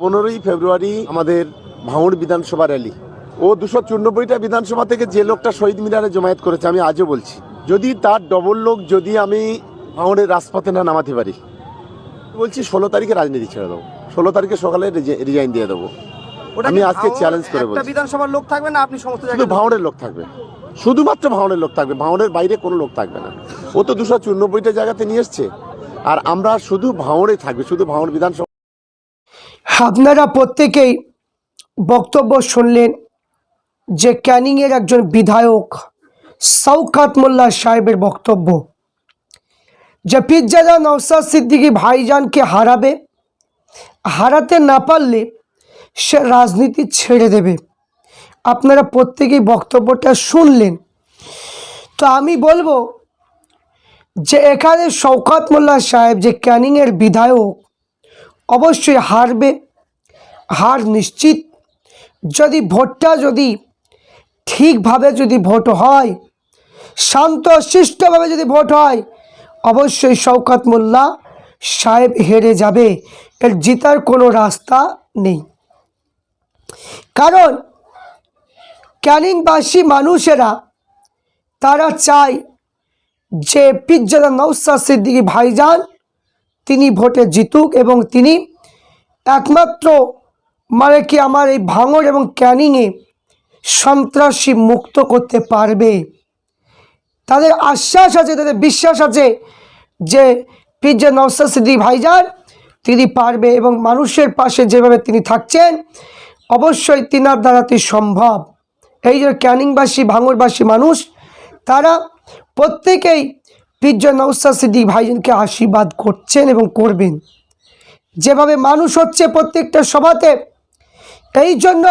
15ই ফেব্রুয়ারি আমাদের ভাঙড় বিধানসভা র্যালি। ও 294টা বিধানসভা থেকে যে লোকটা শহীদ মিনারে জমায়েত করেছে, আমি আজও বলছি, যদি তার ডবল লোক যদি আমি ভাঙড়ের রাজপথে না নামাতে পারি, বলছি 16 তারিখে রাজনীতি ছেড়ে দেবো, 16 তারিখে সকালে রিজাইন দিয়ে দেবো। আমি আজকে চ্যালেঞ্জ করে বলছি, বিধানসভার লোক থাকবে না, আপনি সমস্ত শুধু ভাঙড়ের লোক থাকবে, শুধুমাত্র ভাঙড়ের লোক থাকবে, ভাঙড়ের বাইরে কোনো লোক থাকবে না। ও তো 294টা জায়গাতে নিয়ে এসছে, আর আমরা শুধু ভাঙড়ে থাকবে, শুধু ভাঙড় বিধানসভা। আপনারা প্রত্যেকেই বক্তব্য শুনলেন যে ক্যানিংয়ের একজন বিধায়ক শওকত মোল্লা সাহেবের বক্তব্য, যে পীরজাদা নওশাদ সিদ্দিকী ভাইজানকে হারাতে না পারলে সে রাজনীতি ছেড়ে দেবে। আপনারা প্রত্যেকেই বক্তব্যটা শুনলেন। তো আমি বলবো যে এখানে শওকত মোল্লা সাহেব যে ক্যানিংয়ের বিধায়ক অবশ্যই হারবে, হার নিশ্চিত। যদি ভোটটা যদি ঠিকভাবে যদি ভোট হয়, শান্ত শিষ্টভাবে যদি ভোট হয়, অবশ্যই শওকত মোল্লা সাহেব হেরে যাবে, এর জিতার কোনো রাস্তা নেই। কারণ ক্যানিংবাসী মানুষেরা তারা চায় যে পীরজাদা নওশাদ সিদ্দিকী ভাইজান তিনি ভোটে জিতুক এবং তিনি একমাত্র আমার এই ভাঙড় এবং ক্যানিংয়ে সন্ত্রাসী মুক্ত করতে পারবে। তাদের আশ্বাস আছে, তাদের বিশ্বাস আছে যে পীরজাদা নওশাদ সিদ্দিকী ভাইজান তিনি পারবে, এবং মানুষের পাশে যেভাবে তিনি থাকছেন অবশ্যই তিনার দ্বারাতে সম্ভব। এই যে ক্যানিংবাসী ভাঙড়বাসী মানুষ তারা প্রত্যেকেই পীরজাদা নওশাদ সিদ্দিকী ভাইজানকে আশীর্বাদ করছেন এবং করবেন। যেভাবে মানুষ হচ্ছে প্রত্যেকটা সভাতে, এই জন্য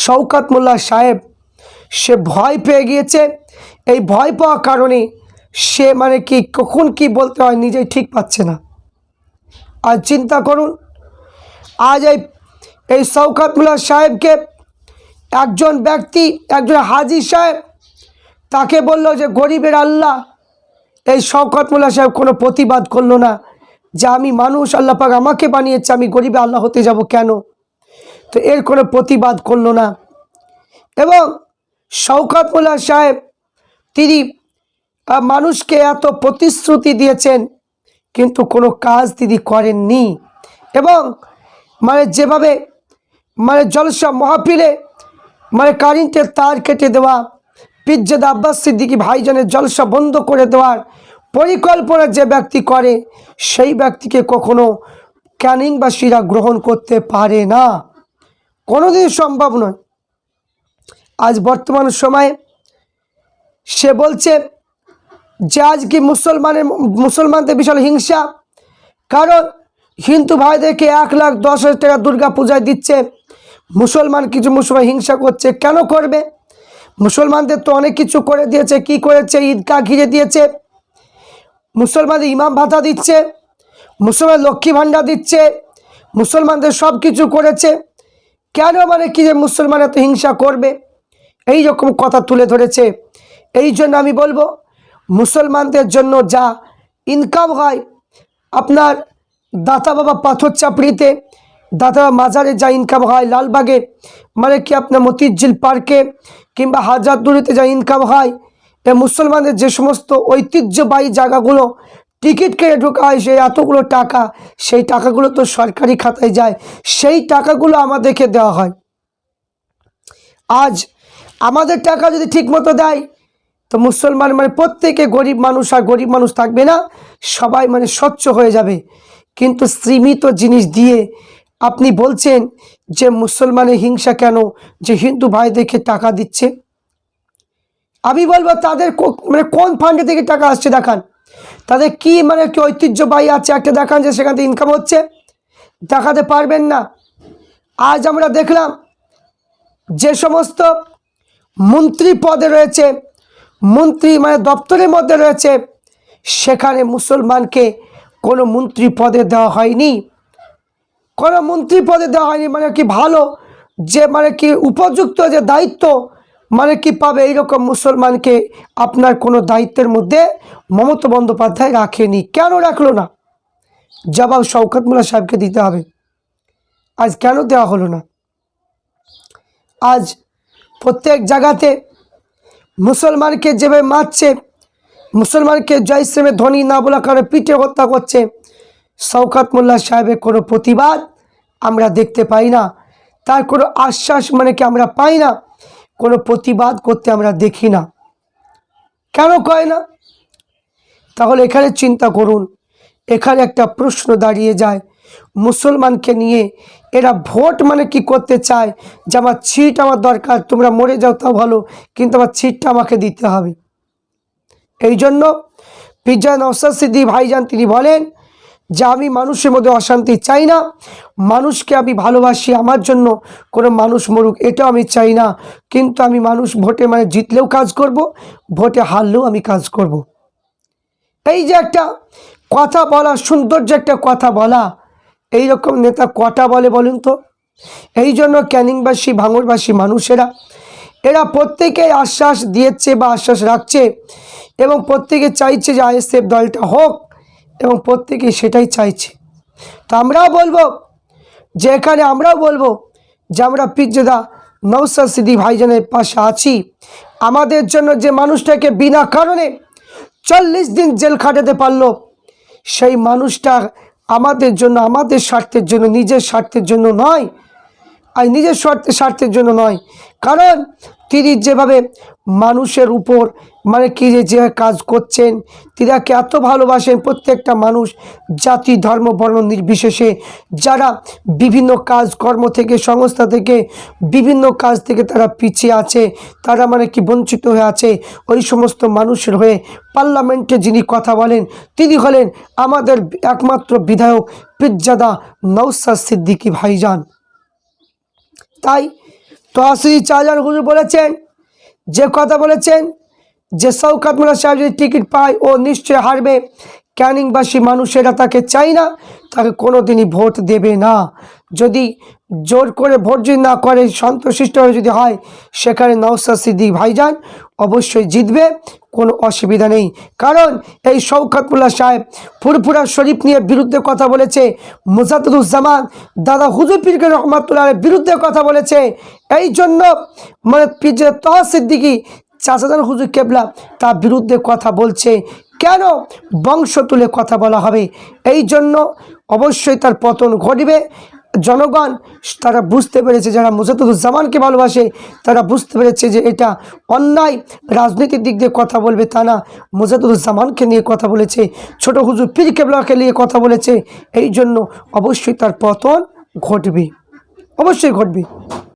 শওকত মোল্লা সাহেব সে ভয় পেয়ে গিয়েছে। এই ভয় পাওয়ার কারণে সে কখন কি বলতে হয় নিজেই ঠিক পাচ্ছে না। আর চিন্তা করুন, আজ এই শওকত মোল্লা সাহেবকে একজন ব্যক্তি, একজন হাজী সাহেব তাকে বলল যে গরিবের আল্লাহ। এই শওকত মোল্লা সাহেব কোনো প্রতিবাদ করলো না যে আমি মানুষ, আল্লাহ পাক আমাকে বানিয়েছে, আমি গরিবে আল্লাহ হতে যাব কেন? তো এর কোনো প্রতিবাদ করলো না। এবং শওকত মোল্লা সাহেব তিনি মানুষকে এত প্রতিশ্রুতি দিয়েছেন কিন্তু কোনো কাজ তিনি করেননি। এবং যেভাবে জলসা মাহফিলে কারেন্টের তার কেটে দেওয়া, পীরজাদা আব্বাস সিদ্দিকী ভাইজানের জলসা বন্ধ করে দেওয়ার পরিকল্পনা যে ব্যক্তি করে, সেই ব্যক্তিকে কখনো ক্যানিংবাসীরা গ্রহণ করতে পারে না, কোনোদিন সম্ভব নয়। আজ বর্তমান সময়ে সে বলছে যে আজ কি মুসলমানদের বিশাল হিংসা, কারণ হিন্দু ভাইদেরকে 1,10,000 টাকা দুর্গা পূজায় দিচ্ছে, কিছু মুসলমান হিংসা করছে। কেন করবে? মুসলমানদের তো অনেক কিছু করে দিয়েছে। কি করেছে? ঈদগাহ ঘিরে দিয়েছে, মুসলমানদের ইমাম ভাতা দিচ্ছে, মুসলমান লক্ষ্মী ভাণ্ডার দিচ্ছে, মুসলমানদের সব কিছু করেছে। কেন কি যে মুসলমান এত হিংসা করবে? এই রকম কথা তুলে ধরেছে। এই জন্য আমি বলবো, মুসলমানদের জন্য যা ইনকাম হয়, আপনার দাতা বাবা পাথর চাপড়িতে, দাতা বাবা মাজারে যা ইনকাম হয়, লালবাগে আপনার মতিঝিল পার্কে কিংবা হাজারদুয়ারিতে যা ইনকাম হয়, এ মুসলমানদের যে সমস্ত ঐতিহ্যবাহী জায়গাগুলো টিকিট কেটে ঢোকা হয়, সেই এতগুলো টাকা, সেই টাকাগুলো তো সরকারি খাতায় যায়, সেই টাকাগুলো আমাদেরকে দেওয়া হয়। আজ আমাদের টাকা যদি ঠিকমতো দেয় তো মুসলমান প্রত্যেকে গরিব মানুষ, আর গরিব মানুষ থাকবে না, সবাই স্বচ্ছ হয়ে যাবে। কিন্তু সীমিত জিনিস দিয়ে আপনি বলছেন যে মুসলমানের হিংসা কেন, যে হিন্দু ভাইদেরকে টাকা দিচ্ছে। আমি বলবো তাদের কোন ফান্ডে থেকে টাকা আসছে দেখান, তাদের কি কি ঐতিহ্যবাহী আছে একটা দেখান যে সেখান থেকে ইনকাম হচ্ছে। দেখাতে পারবেন না। আজ আমরা দেখলাম যে সমস্ত মন্ত্রী পদে রয়েছে, মন্ত্রী দপ্তরের মধ্যে রয়েছে, সেখানে মুসলমানকে কোনো মন্ত্রী পদে দেওয়া হয়নি, কোনো মন্ত্রী পদে দেওয়া হয়নি। ভালো যে উপযুক্ত যে দায়িত্ব পাবে, এইরকম মুসলমানকে আপনার কোনো দায়িত্বের মধ্যে মমতা বন্দ্যোপাধ্যায় রাখেনি। কেন রাখলো না? জবাব শওকত মোল্লা সাহেবকে দিতে হবে। আজ কেন দেওয়া হলো না? আজ প্রত্যেক জায়গাতে মুসলমানকে যেভাবে মারছে, মুসলমানকে জয় ইসলামের ধ্বনি না বলা কারণে পিঠে হত্যা করছে, শওকত মোল্লা সাহেবের কোনো প্রতিবাদ আমরা দেখতে পাই না, তার কোনো আশ্বাস মানে কি আমরা পাই না, কোনো প্রতিবাদ করতে আমরা দেখি না। কেন কয় না? তাহলে এখানে চিন্তা করুন, এখানে একটা প্রশ্ন দাঁড়িয়ে যায়, মুসলমানকে নিয়ে এরা ভোট মানে কি করতে চায় যে আমার ছিট আমার দরকার, তোমরা মরে যাও তাও ভালো, কিন্তু আমার ছিটটা আমাকে দিতে হবে। এই জন্য পিজ্জা নওশাদ সিদ্দিকী ভাইজান তিনি বলেন যে আমি মানুষের মধ্যে অশান্তি চাই না, মানুষকে আমি ভালোবাসি, আমার জন্য কোনো মানুষ মরুক এটাও আমি চাই না, কিন্তু আমি মানুষ ভোটে মানে জিতলেও কাজ করব, ভোটে হারলেও আমি কাজ করব। এই যে একটা কথা বলা, সৌন্দর্য একটা কথা বলা, এই রকম নেতা কটা বলে বলুন তো? এই জন্য ক্যানিংবাসী ভাঙড়বাসী মানুষেরা এরা প্রত্যেকেই আশ্বাস দিয়েছে বা আশ্বাস রাখছে এবং প্রত্যেকে চাইছে যে আইএসএফ দলটা হোক এবং প্রত্যেকেই সেটাই চাইছে। তো আমরাও বলবো যে এখানে আমরাও বলবো যে আমরা পিজ্জাদা নওশাদ সিদ্দিকী ভাইজানের পাশে আছি। আমাদের জন্য যে মানুষটাকে বিনা কারণে 40 দিন জেল খাটাতে পারলো, সেই মানুষটা আমাদের জন্য, আমাদের স্বার্থের জন্য, নিজের স্বার্থের জন্য নয়, আর নিজের স্বার্থের জন্য নয়, কারণ তিনি যেভাবে মানুষের উপর মানে কি যে কাজ করছেন, তিনাকে এত ভালোবাসেন প্রত্যেকটা মানুষ, জাতি ধর্ম বর্ণ নির্বিশেষে, যারা বিভিন্ন কাজ কর্ম থেকে, সংস্থা থেকে, বিভিন্ন কাজ থেকে তারা পিছিয়ে আছে, তারা মানে কি বঞ্চিত হয়ে আছে, ওই সমস্ত মানুষের হয়ে পার্লামেন্টে যিনি কথা বলেন তিনি হলেন আমাদের একমাত্র বিধায়ক পিজ্জাদা নওশাদ সিদ্দিকী ভাইজান। তাই তহসিল চারজন হুজুর বলেছেন, যে কথা বলেছেন যে শওকত মোল্লা সাহেব যদি টিকিট পায় ও নিশ্চয় হারবে, ক্যানিংবাসী মানুষেরা তাকে চাই না, তাকে কোনো দিনই ভোট দেবে না। যদি জোর করে ভোট যদি না করে, সন্তুষ্ট যদি হয়, সেখানে নওশাদ সিদ্দিকী ভাইজান অবশ্যই জিতবে, কোনো অসুবিধা নেই। কারণ এই শওকত মোল্লা সাহেব ফুরফুরা শরীফ নিয়ে বিরুদ্ধে কথা বলেছে, মুজাদ্দিদুজ্জামান দাদা হুজুর পীর রহমাতুল্লাহর বিরুদ্ধে কথা বলেছে, এই জন্য মানে পিজ্জা তহা সিদ্দিকী চাচাজান হুজুর কেবলা তার বিরুদ্ধে কথা বলছে। কেন? বংশ তুলে কথা বলা হবে, এই জন্য অবশ্যই তার পতন ঘটবে। জনগণ তারা বুঝতে পেরেছে, যারা মুজাদ্দিদুজ্জামানকে ভালোবাসে তারা বুঝতে পেরেছে যে এটা অন্যায়, রাজনীতির দিক দিয়ে কথা বলবে তা না, মুজাদ্দিদুজ্জামানকে নিয়ে কথা বলেছে, ছোট হুজুর পীর কেবলাকে নিয়ে কথা বলেছে, এই জন্য অবশ্যই তার পতন ঘটবে, অবশ্যই ঘটবে।